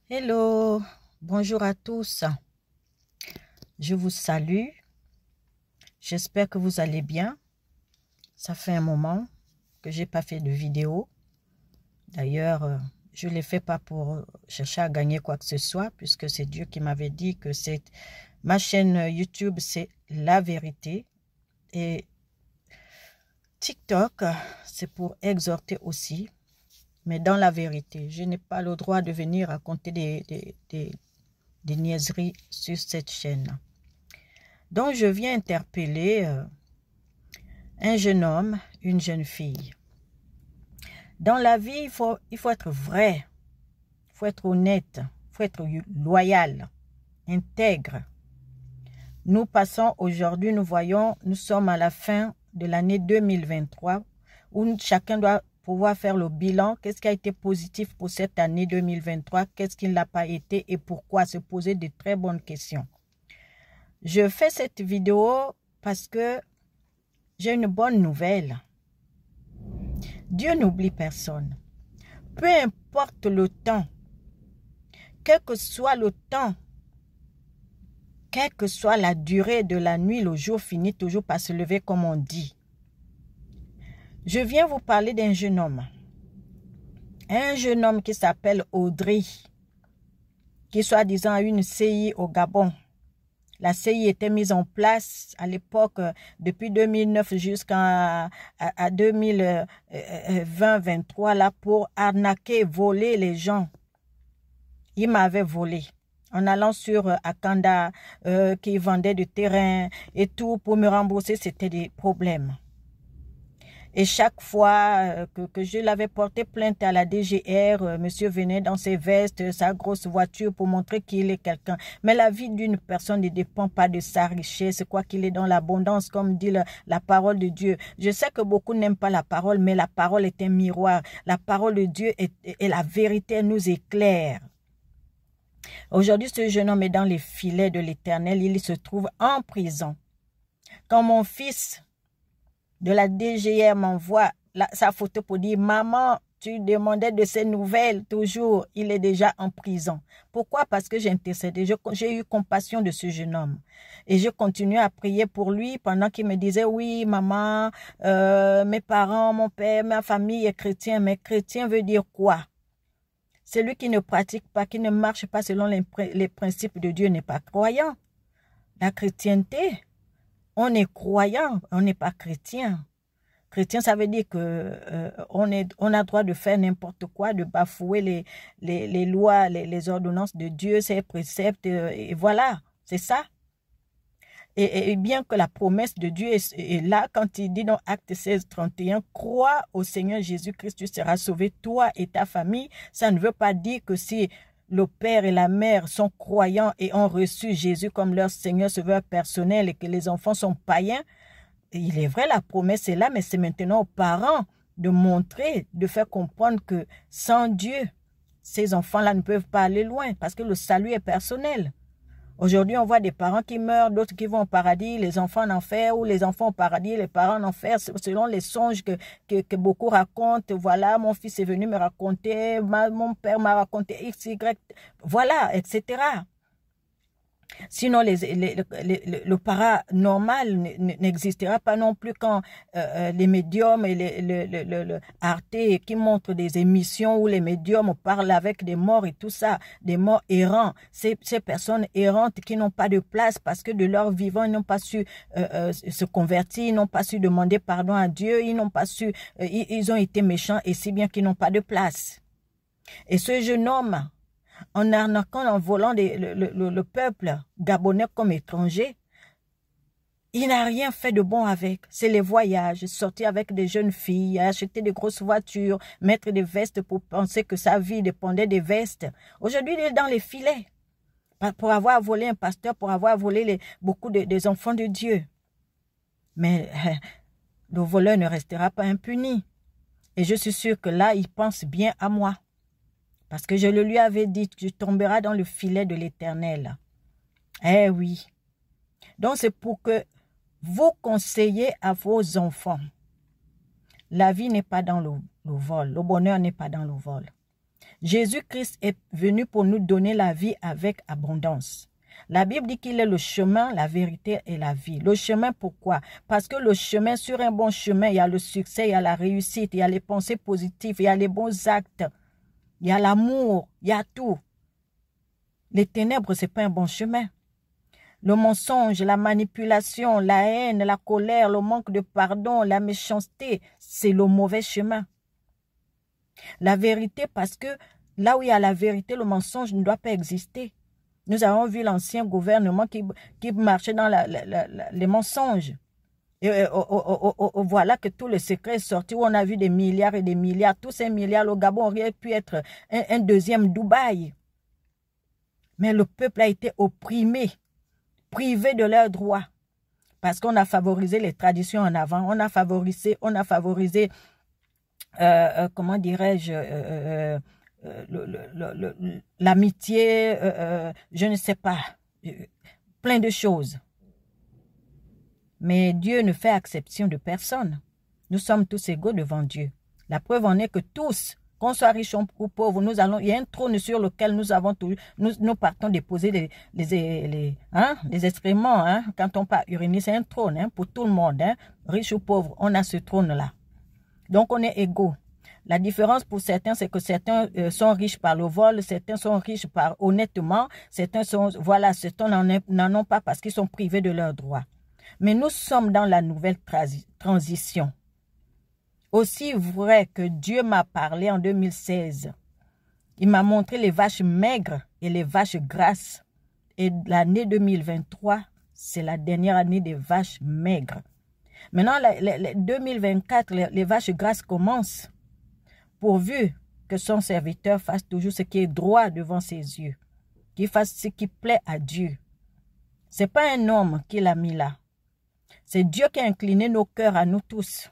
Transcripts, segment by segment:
Hello, bonjour à tous. Je vous salue. J'espère que vous allez bien. Ça fait un moment que j'ai pas fait de vidéo. D'ailleurs, je ne l'ai fait pas pour chercher à gagner quoi que ce soit, puisque c'est Dieu qui m'avait dit que ma chaîne YouTube, c'est la vérité. Et TikTok, c'est pour exhorter aussi, mais dans la vérité. Je n'ai pas le droit de venir raconter des niaiseries sur cette chaîne. Donc, je viens interpeller un jeune homme, une jeune fille. Dans la vie, il faut être vrai, il faut être honnête, il faut être loyal, intègre. Nous passons aujourd'hui, nous sommes à la fin de l'année 2023, où chacun doit pouvoir faire le bilan. Qu'est-ce qui a été positif pour cette année 2023? Qu'est-ce qui ne l'a pas été et pourquoi? Se poser de très bonnes questions. Je fais cette vidéo parce que j'ai une bonne nouvelle. Dieu n'oublie personne. Peu importe le temps, quel que soit le temps, quelle que soit la durée de la nuit, le jour finit toujours par se lever comme on dit. Je viens vous parler d'un jeune homme. Un jeune homme qui s'appelle Audrey, qui soi-disant a une CI au Gabon. La CI était mise en place à l'époque, depuis 2009 jusqu'à 2020-2023, là, pour arnaquer, voler les gens. Il m'avait volé en allant sur Akanda, qui vendait du terrain et tout, pour me rembourser, c'était des problèmes. Et chaque fois que je l'avais porté plainte à la DGR, monsieur venait dans ses vestes, sa grosse voiture pour montrer qu'il est quelqu'un. Mais la vie d'une personne ne dépend pas de sa richesse, quoi qu'il est dans l'abondance, comme dit la parole de Dieu. Je sais que beaucoup n'aiment pas la parole, mais la parole est un miroir. La parole de Dieu et la vérité nous éclaire. Aujourd'hui, ce jeune homme est dans les filets de l'Éternel. Il se trouve en prison. Quand mon fils de la DGR m'envoie sa photo pour dire « Maman, tu demandais de ses nouvelles toujours. » Il est déjà en prison. Pourquoi? Parce que j'ai intercédé. J'ai eu compassion de ce jeune homme. Et je continue à prier pour lui pendant qu'il me disait « Oui, maman, mes parents, mon père, ma famille est chrétien. » Mais chrétien veut dire quoi? Celui qui ne pratique pas, qui ne marche pas selon les principes de Dieu n'est pas croyant. La chrétienté, on est croyant, on n'est pas chrétien. Chrétien, ça veut dire que on a droit de faire n'importe quoi, de bafouer les lois, les ordonnances de Dieu, ses préceptes, et voilà, c'est ça. Et bien que la promesse de Dieu est là, quand il dit dans Acte 16, 31, « Crois au Seigneur Jésus-Christ, tu seras sauvé, toi et ta famille », ça ne veut pas dire que si le père et la mère sont croyants et ont reçu Jésus comme leur Seigneur sauveur personnel et que les enfants sont païens, il est vrai, la promesse est là, mais c'est maintenant aux parents de montrer, de faire comprendre que sans Dieu, ces enfants-là ne peuvent pas aller loin parce que le salut est personnel. Aujourd'hui, on voit des parents qui meurent, d'autres qui vont au paradis, les enfants en enfer, ou les enfants au paradis, les parents en enfer, selon les songes que beaucoup racontent. Voilà, mon fils est venu me raconter, mon père m'a raconté X, Y, voilà, etc. Sinon, le paranormal n'existera pas non plus quand les médiums et le Arte qui montrent des émissions où les médiums parlent avec des morts et tout ça, des morts errants. Ces personnes errantes qui n'ont pas de place parce que de leur vivant, ils n'ont pas su se convertir, ils n'ont pas su demander pardon à Dieu, ils n'ont pas su, ils ont été méchants et si bien qu'ils n'ont pas de place. Et ce jeune homme, en arnaquant, en volant le peuple gabonais comme étranger, il n'a rien fait de bon avec. C'est les voyages, sortir avec des jeunes filles, acheter des grosses voitures, mettre des vestes pour penser que sa vie dépendait des vestes. Aujourd'hui, il est dans les filets pour avoir volé un pasteur, pour avoir volé beaucoup des enfants de Dieu. Mais le voleur ne restera pas impuni. Et je suis sûre que là, il pense bien à moi. Parce que je le lui avais dit, tu tomberas dans le filet de l'Éternel. Eh oui. Donc c'est pour que vous conseillez à vos enfants. La vie n'est pas dans le vol. Le bonheur n'est pas dans le vol. Jésus-Christ est venu pour nous donner la vie avec abondance. La Bible dit qu'il est le chemin, la vérité et la vie. Le chemin, pourquoi? Parce que le chemin, sur un bon chemin, il y a le succès, il y a la réussite, il y a les pensées positives, il y a les bons actes, il y a l'amour, il y a tout. Les ténèbres, ce n'est pas un bon chemin. Le mensonge, la manipulation, la haine, la colère, le manque de pardon, la méchanceté, c'est le mauvais chemin. La vérité, parce que là où il y a la vérité, le mensonge ne doit pas exister. Nous avons vu l'ancien gouvernement qui marchait dans les mensonges. Et voilà que tout le secret est sorti, où on a vu des milliards et des milliards. Tous ces milliards, le Gabon aurait pu être un deuxième Dubaï. Mais le peuple a été opprimé, privé de leurs droits. Parce qu'on a favorisé les traditions en avant. On a favorisé comment dirais-je, l'amitié, je ne sais pas, plein de choses. Mais Dieu ne fait exception de personne. Nous sommes tous égaux devant Dieu. La preuve en est que tous, qu'on soit riche ou pauvre, il y a un trône sur lequel nous partons déposer les excréments. Hein, quand on part uriner, c'est un trône hein, pour tout le monde. Hein, riche ou pauvre, on a ce trône-là. Donc on est égaux. La différence pour certains, c'est que certains sont riches par le vol, certains sont riches par honnêtement, certains n'en ont pas parce qu'ils sont privés de leurs droits. Mais nous sommes dans la nouvelle transition. Aussi vrai que Dieu m'a parlé en 2016, il m'a montré les vaches maigres et les vaches grasses. Et l'année 2023, c'est la dernière année des vaches maigres. Maintenant, 2024, les vaches grasses commencent. Pourvu que son serviteur fasse toujours ce qui est droit devant ses yeux, qu'il fasse ce qui plaît à Dieu. Ce n'est pas un homme qui l'a mis là. C'est Dieu qui a incliné nos cœurs à nous tous.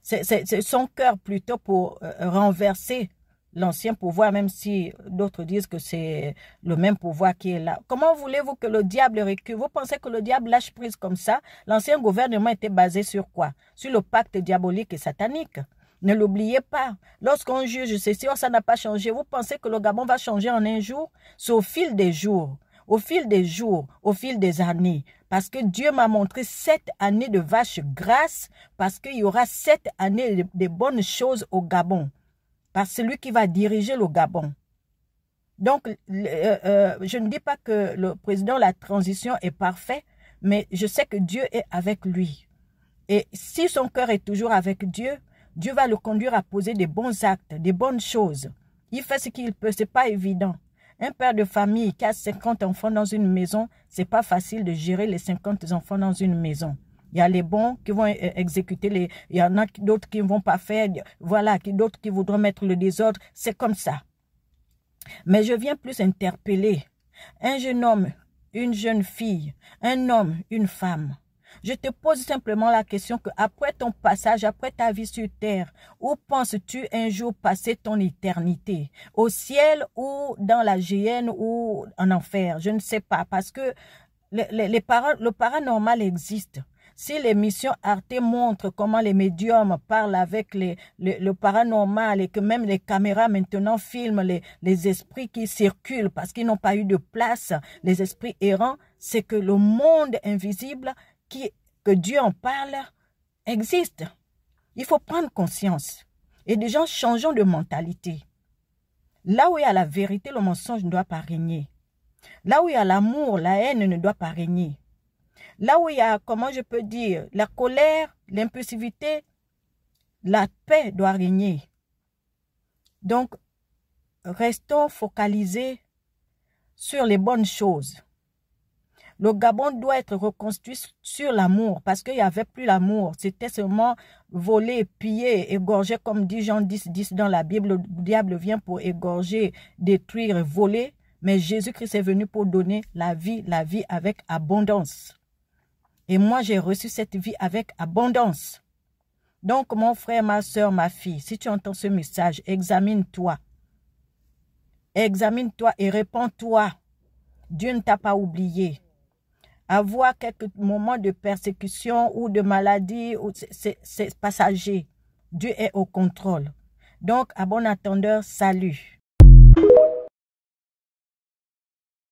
C'est son cœur plutôt pour renverser l'ancien pouvoir, même si d'autres disent que c'est le même pouvoir qui est là. Comment voulez-vous que le diable recule? Vous pensez que le diable lâche prise comme ça? L'ancien gouvernement était basé sur quoi? Sur le pacte diabolique et satanique. Ne l'oubliez pas. Lorsqu'on juge ceci, ça n'a pas changé. Vous pensez que le Gabon va changer en un jour? C'est au fil des jours, au fil des jours, au fil des années. Parce que Dieu m'a montré 7 années de vaches grasses, parce qu'il y aura 7 années de bonnes choses au Gabon. Par celui qui va diriger le Gabon. Donc, je ne dis pas que le président de la transition est parfait, mais je sais que Dieu est avec lui. Et si son cœur est toujours avec Dieu, Dieu va le conduire à poser des bons actes, des bonnes choses. Il fait ce qu'il peut, ce n'est pas évident. Un père de famille qui a 50 enfants dans une maison, ce n'est pas facile de gérer les 50 enfants dans une maison. Il y a les bons qui vont exécuter, il y en a d'autres qui ne vont pas faire, voilà, d'autres qui voudront mettre le désordre. C'est comme ça. Mais je viens plus interpeller un jeune homme, une jeune fille, un homme, une femme. Je te pose simplement la question que après ton passage, après ta vie sur terre, où penses-tu un jour passer ton éternité? Au ciel ou dans la géhenne ou en enfer? Je ne sais pas, parce que le paranormal existe. Si l'émission Arte montre comment les médiums parlent avec le paranormal et que même les caméras maintenant filment les esprits qui circulent parce qu'ils n'ont pas eu de place, les esprits errants, c'est que le monde invisible que Dieu en parle existe. Il faut prendre conscience. Et des gens changeons de mentalité. Là où il y a la vérité, le mensonge ne doit pas régner. Là où il y a l'amour, la haine ne doit pas régner. Là où il y a, comment je peux dire, la colère, l'impulsivité, la paix doit régner. Donc, restons focalisés sur les bonnes choses. Le Gabon doit être reconstruit sur l'amour parce qu'il n'y avait plus l'amour. C'était seulement voler, piller, égorger, comme dit Jean 10 dans la Bible. Le diable vient pour égorger, détruire, voler. Mais Jésus-Christ est venu pour donner la vie avec abondance. Et moi, j'ai reçu cette vie avec abondance. Donc, mon frère, ma soeur, ma fille, si tu entends ce message, examine-toi. Examine-toi et réponds-toi. Dieu ne t'a pas oublié. Avoir quelques moments de persécution ou de maladie, c'est passager. Dieu est au contrôle. Donc, à bon attendeur, salut.